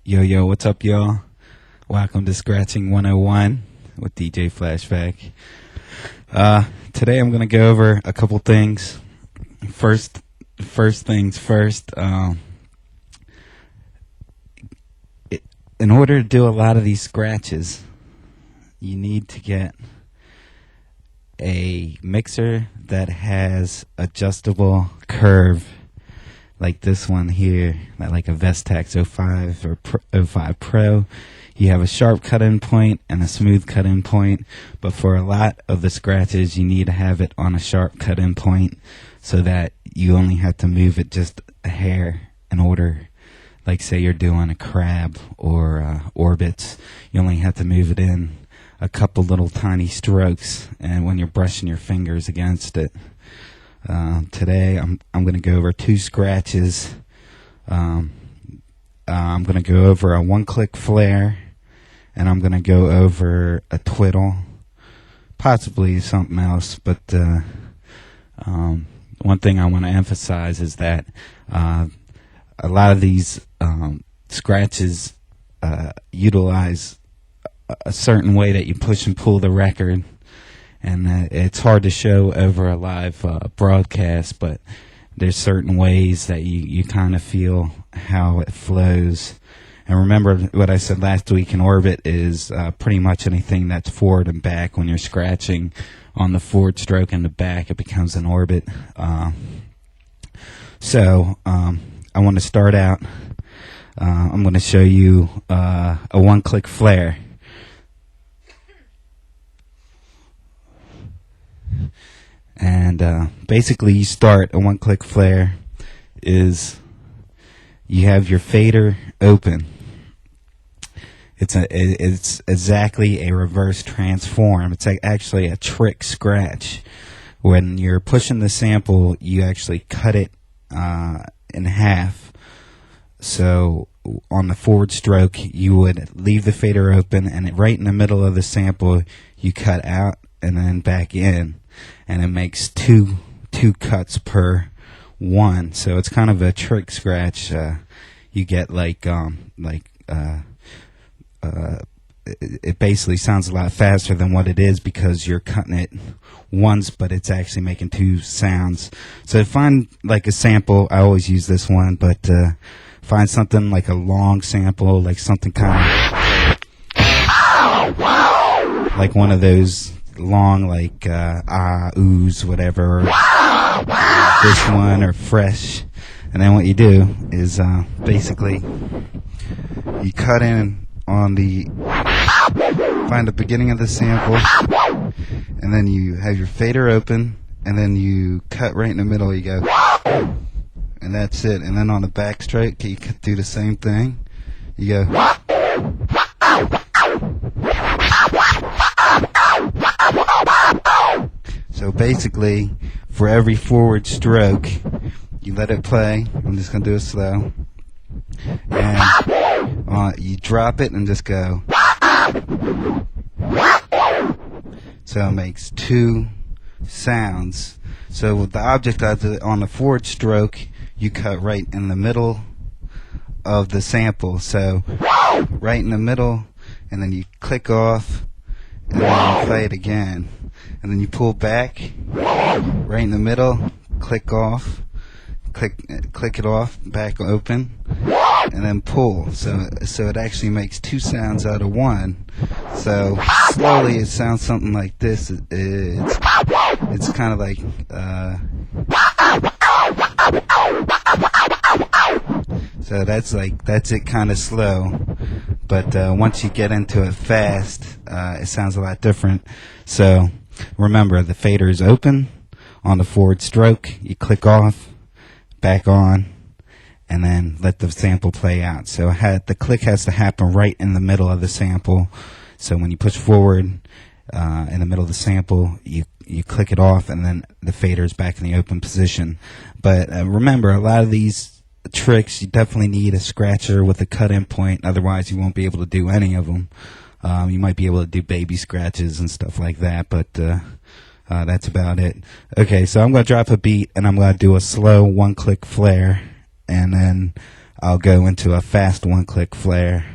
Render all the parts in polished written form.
Yo, yo, what's up, y'all? Welcome to Scratching 101 with DJ Flashback. Today I'm going to go over a couple things. First things first. In order to do a lot of these scratches, you need to get a mixer that has adjustable curve, like this one here, like a Vestax 05 or 05 Pro. You have a sharp cut-in point and a smooth cut-in point, but for a lot of the scratches, you need to have it on a sharp cut-in point so that you only have to move it just a hair in order. Like say you're doing a crab or orbits, you only have to move it in a couple little tiny strokes, and when you're brushing your fingers against it. Today I'm going to go over two scratches. I'm going to go over a one-click flare, and I'm going to go over a twiddle, possibly something else. But one thing I want to emphasize is that a lot of these scratches utilize a certain way that you push and pull the record. And it's hard to show over a live broadcast, but there's certain ways that you kind of feel how it flows. And remember what I said last week, an orbit is pretty much anything that's forward and back. When you're scratching on the forward stroke and the back, it becomes an orbit. So I want to start out. I'm going to show you a one-click flare. And basically you start a one-click flare is you have your fader open. It's exactly a reverse transform. It's actually a trick scratch. When you're pushing the sample, you actually cut it in half. So on the forward stroke, you would leave the fader open, and right in the middle of the sample, you cut out and then back in. And it makes two cuts per one, so it's kind of a trick scratch. You get it basically sounds a lot faster than what it is because you're cutting it once, but it's actually making two sounds. So find like a sample. I always use this one, but find something like a long sample, like something kind of like one of those long, like oohs, whatever, this one, or fresh. And then what you do is basically you cut in on find the beginning of the sample, and then you have your fader open, and then you cut right in the middle. You go, and that's it. And then on the back stroke, you could do the same thing. You go, so basically, for every forward stroke, you let it play. I'm just going to do it slow. And you drop it and just go. So it makes two sounds. So with the object on the forward stroke, you cut right in the middle of the sample. So right in the middle, and then you click off, and then you play it again. And then you pull back, right in the middle, click off, click it off, back open, and then pull. So it actually makes two sounds out of one. So slowly it sounds something like this. It's kind of like so that's it, kind of slow. But once you get into it fast, it sounds a lot different. So remember, the fader is open on the forward stroke. You click off, back on, and then let the sample play out. So the click has to happen right in the middle of the sample. So when you push forward in the middle of the sample, you click it off, and then the fader is back in the open position. But remember, a lot of these tricks, you definitely need a scratcher with a cut-in point. Otherwise, you won't be able to do any of them. You might be able to do baby scratches and stuff like that, but that's about it. Okay, so I'm going to drop a beat, and I'm going to do a slow one-click flare, and then I'll go into a fast one-click flare,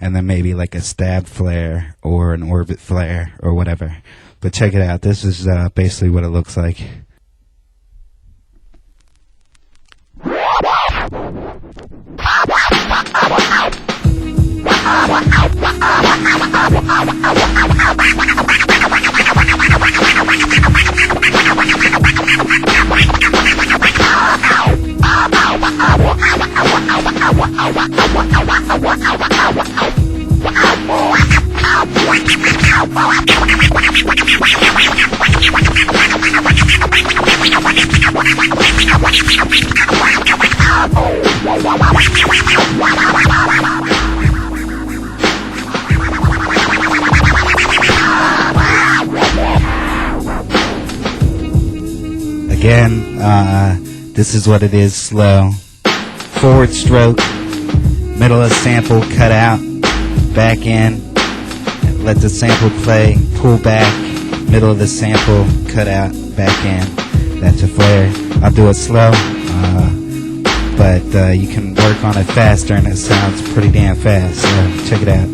and then maybe like a stab flare or an orbit flare or whatever. But check it out. This is basically what it looks like. Again, this is what it is: slow, forward stroke, middle of sample, cut out, back in, let the sample play, pull back, middle of the sample, cut out, back in. That's a flare. I'll do it slow, but you can work on it faster, and it sounds pretty damn fast. So check it out.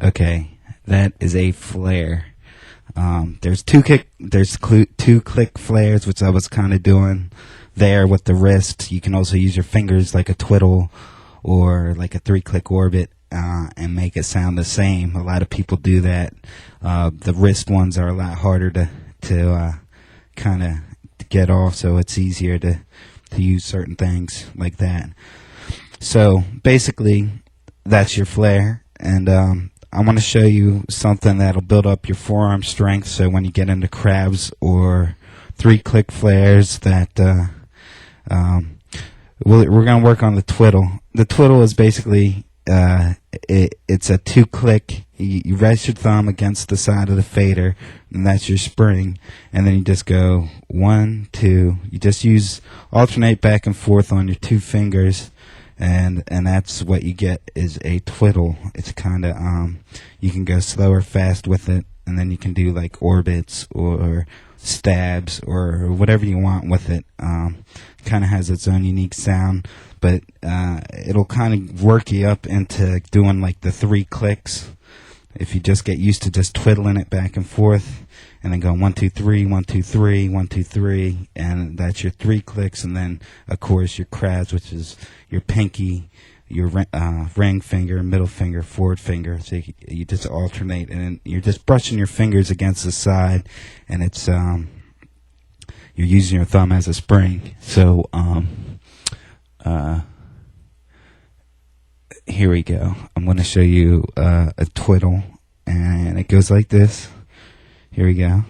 Okay, that is a flare. There's two click flares, which I was kind of doing there with the wrist. You can also use your fingers like a twiddle or like a 3-click orbit and make it sound the same. A lot of people do that. The wrist ones are a lot harder to kind of get off, so it's easier to use certain things like that. So basically, that's your flare, and I want to show you something that'll build up your forearm strength, so when you get into crabs or 3-click flares, that we're going to work on the twiddle. The twiddle is basically it's a 2-click. You rest your thumb against the side of the fader, and that's your spring, and then you just go 1, 2. You just alternate back and forth on your 2 fingers, and that's what you get is a twiddle. It's kind of you can go slow or fast with it, and then you can do like orbits or stabs or whatever you want with it. Kind of has its own unique sound, but it'll kind of work you up into doing like the 3 clicks. If you just get used to just twiddling it back and forth, and then going 1, 2, 3, 1, 2, 3, 1, 2, 3, and that's your 3 clicks. And then of course your crabs, which is your pinky, your ring finger, middle finger, forward finger. So you just alternate, and you're just brushing your fingers against the side, and it's you're using your thumb as a spring. So here we go. I'm going to show you a twiddle, and it goes like this. Here we go.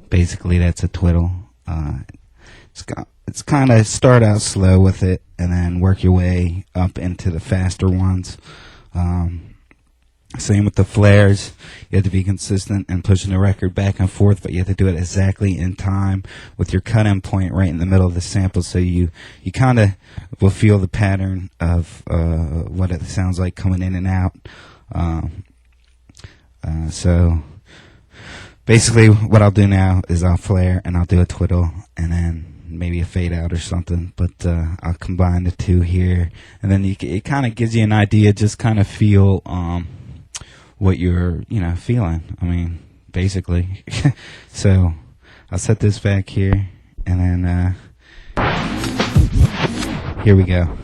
Basically, that's a twiddle. It's kind of start out slow with it, and then work your way up into the faster ones. Same with the flares. You have to be consistent and pushing the record back and forth, but you have to do it exactly in time with your cut-in point right in the middle of the sample, so you kind of will feel the pattern of what it sounds like coming in and out. So basically what I'll do now is I'll flare and I'll do a twiddle, and then maybe a fade out or something. But I'll combine the two here, and then it kind of gives you an idea. Just kind of feel what you're feeling. I mean, basically. So I'll set this back here, and then here we go.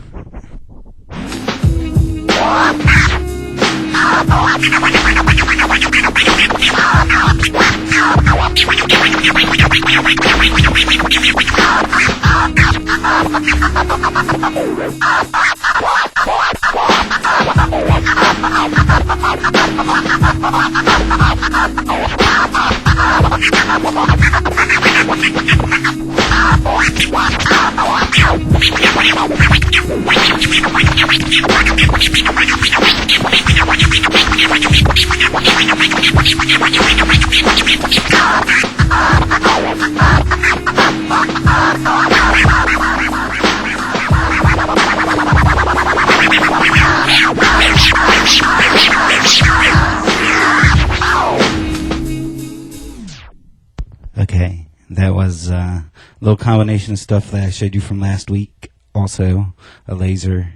Okay, that was a little combination of stuff that I showed you from last week. Also, a laser,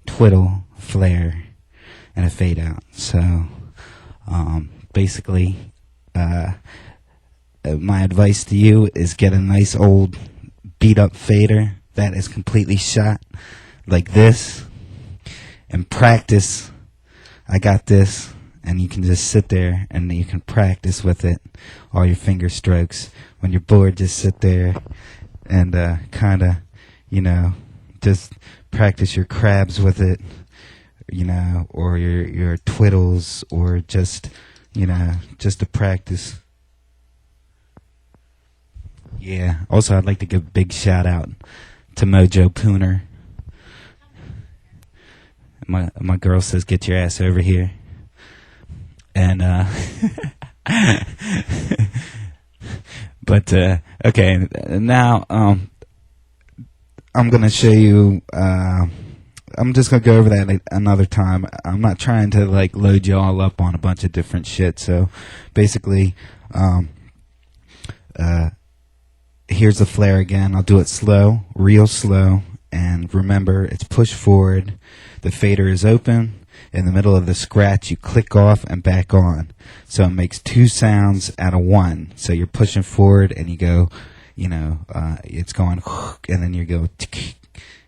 twiddle, flare, and a fade out. So, basically, my advice to you is get a nice old beat up fader that is completely shot like this, and practice. I got this. And you can just sit there and you can practice with it, all your finger strokes. When you're bored, just sit there and kind of, just practice your crabs with it, or your twiddles, or just, just to practice. Yeah. Also, I'd like to give a big shout out to Mojo Pooner. My girl says, "Get your ass over here." And but okay, now I'm gonna show you. I'm just gonna go over that another time. I'm not trying to load you all up on a bunch of different shit. So basically, here's the flare again. I'll do it slow, real slow, and remember it's push forward. The fader is open. In the middle of the scratch, you click off and back on. So it makes two sounds out of one. So you're pushing forward and you go, it's going, and then you go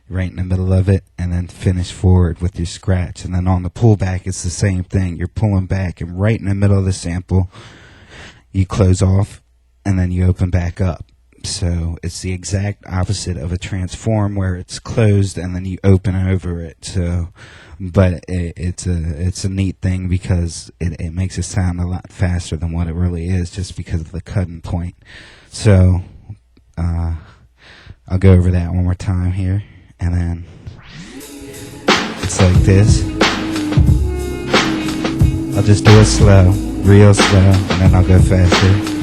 right in the middle of it, and then finish forward with your scratch. And then on the pullback, it's the same thing. You're pulling back, and right in the middle of the sample, you close off, and then you open back up. So it's the exact opposite of a transform where it's closed and then you open over it. So, but it's a neat thing because it makes it sound a lot faster than what it really is, just because of the cutting point. So I'll go over that one more time here, and then it's like this. I'll just do it slow, real slow, and then I'll go faster.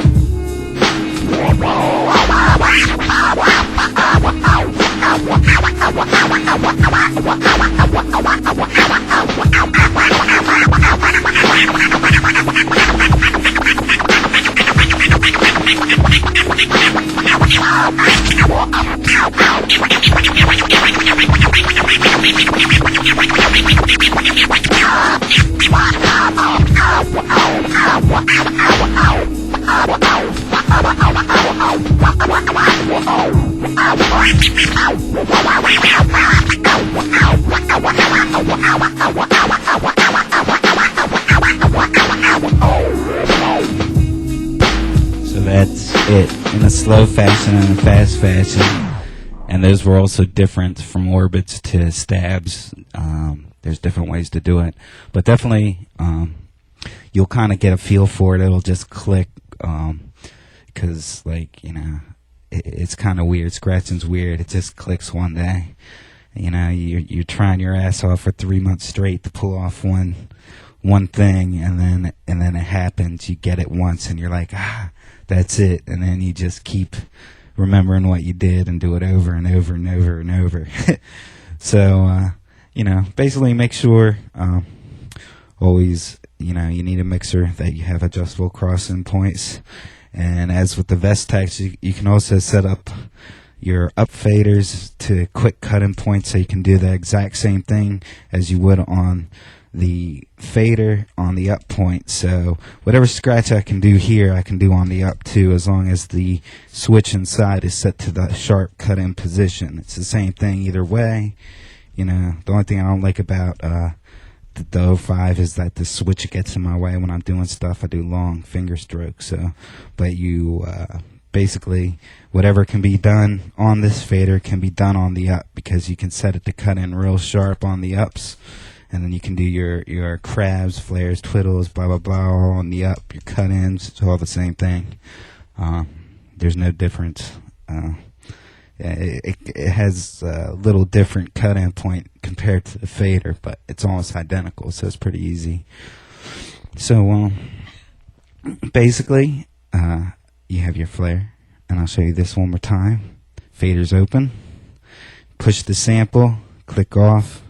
So that's it in a slow fashion and a fast fashion, and those were also different from orbits to stabs. There's different ways to do it, but definitely you'll kind of get a feel for it. It'll just click, because it's kind of weird. Scratching's weird. It just clicks one day. You're trying your ass off for 3 months straight to pull off one thing, and then it happens. You get it once, and you're like, that's it. And then you just keep remembering what you did and do it over and over and over and over. So, basically make sure always, you need a mixer that you have adjustable crossing points. And as with the Vestax, you can also set up your up faders to quick cut-in points, so you can do the exact same thing as you would on the fader on the up point. So whatever scratch I can do here, I can do on the up too, as long as the switch inside is set to the sharp cut-in position. It's the same thing either way. You know, the only thing I don't like about the 05 is that the switch gets in my way when I'm doing stuff. I do long finger strokes. So, but you basically, whatever can be done on this fader can be done on the up, because you can set it to cut in real sharp on the ups, and then you can do your crabs, flares, twiddles, blah blah blah, all on the up. Your cut-ins, it's all the same thing. There's no difference. It has a little different cut-in point compared to the fader, but it's almost identical, so it's pretty easy. So basically, you have your flare, and I'll show you this one more time. Fader's open, push the sample, click off,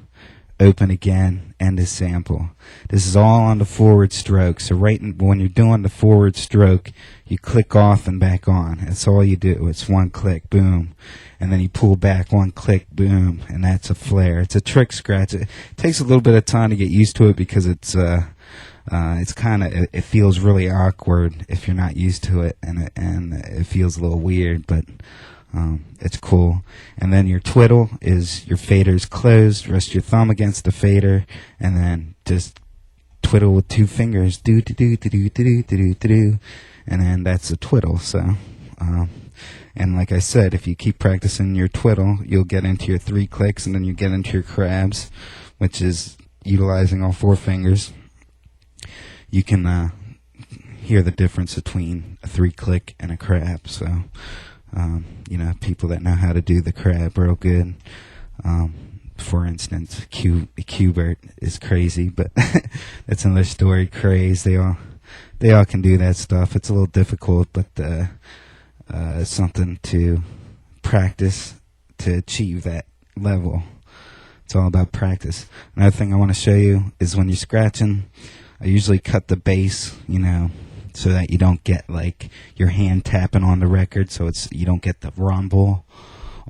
open again, end the sample. This is all on the forward stroke, so when you're doing the forward stroke, you click off and back on. That's all you do. It's one click, boom, and then you pull back, one click, boom, and that's a flare. It's a trick scratch. It takes a little bit of time to get used to it, because it's kind of, it feels really awkward if you're not used to it, and it feels a little weird, but it's cool. And then your twiddle is your fader's closed. Rest your thumb against the fader, and then just twiddle with two fingers. Do do do do do do do do do, and then that's a twiddle. So, and like I said, if you keep practicing your twiddle, you'll get into your 3 clicks, and then you get into your crabs, which is utilizing all 4 fingers. You can hear the difference between a 3-click and a crab. So, you know, people that know how to do the crab real good. For instance, Qbert is crazy, but that's another story. Craze, they all can do that stuff. It's a little difficult, but it's something to practice to achieve that level. It's all about practice. Another thing I want to show you is when you're scratching, I usually cut the bass, you know, so that you don't get like your hand tapping on the record, so you don't get the rumble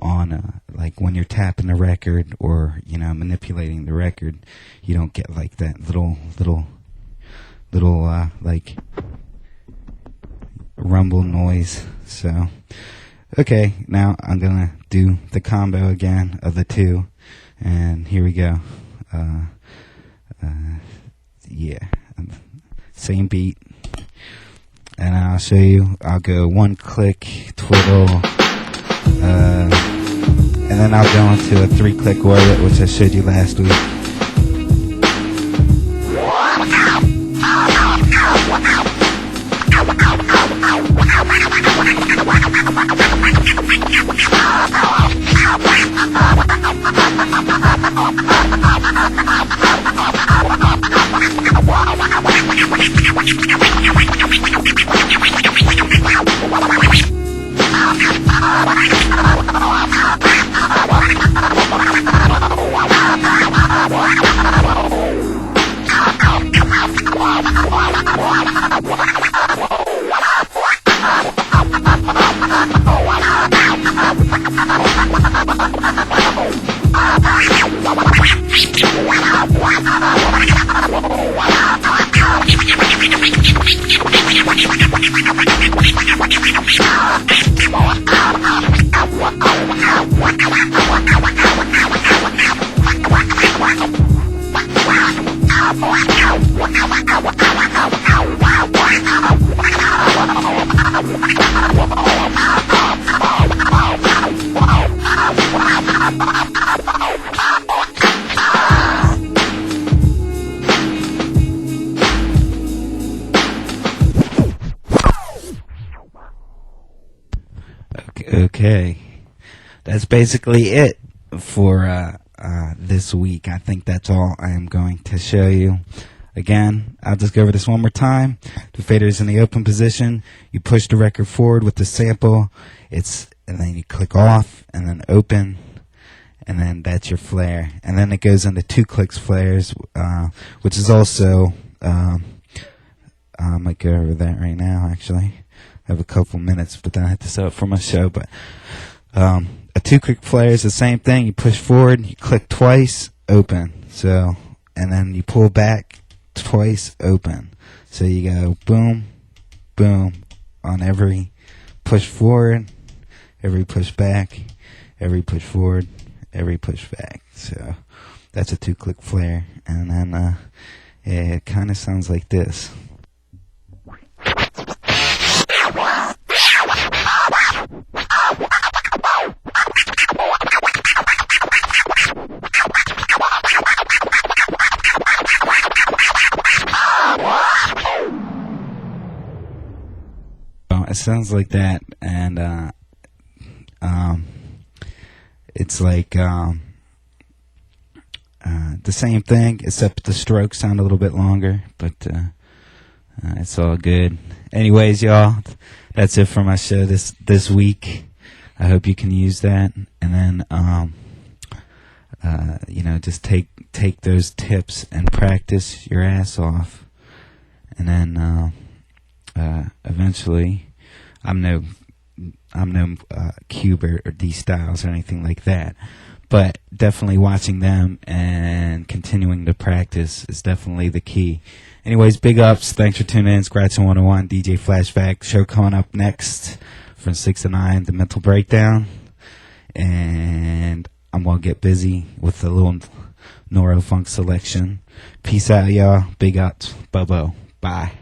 on like when you're tapping the record, or you know, manipulating the record. You don't get like that little like rumble noise. So okay, now I'm gonna do the combo again of the 2, and here we go. Yeah, same beat, and I'll show you. I'll go 1 click, twiddle, and then I'll go into a 3-click orbit, which I showed you last week. Okay, that's basically it for this week. I think that's all I am going to show you. Again, I'll just go over this one more time. The fader is in the open position. You push the record forward with the sample. And then you click off, and then open, and then that's your flare. And then it goes into 2 clicks flares, which is also, I might go over that right now, actually. have a couple minutes, but then I have to set up for my show. But a 2-click player is the same thing. You push forward, you click twice, open. So, and then you pull back twice, open. So you go boom, boom on every push forward, every push back, every push forward, every push back. So that's a 2-click flare, and then it kind of sounds like this. It sounds like that, and it's like the same thing, except the strokes sound a little bit longer, but it's all good. Anyways, y'all, that's it for my show this week. I hope you can use that, and then just take those tips and practice your ass off, and then eventually, I'm no Cube or D Styles or anything like that, but definitely watching them and continuing to practice is definitely the key. Anyways, big ups. Thanks for tuning in. Scratching 101, DJ Flashback. Show coming up next from 6 to 9, The Mental Breakdown. And I'm going to get busy with a little Neurofunk selection. Peace out, y'all. Big ups. Bobo. Bye.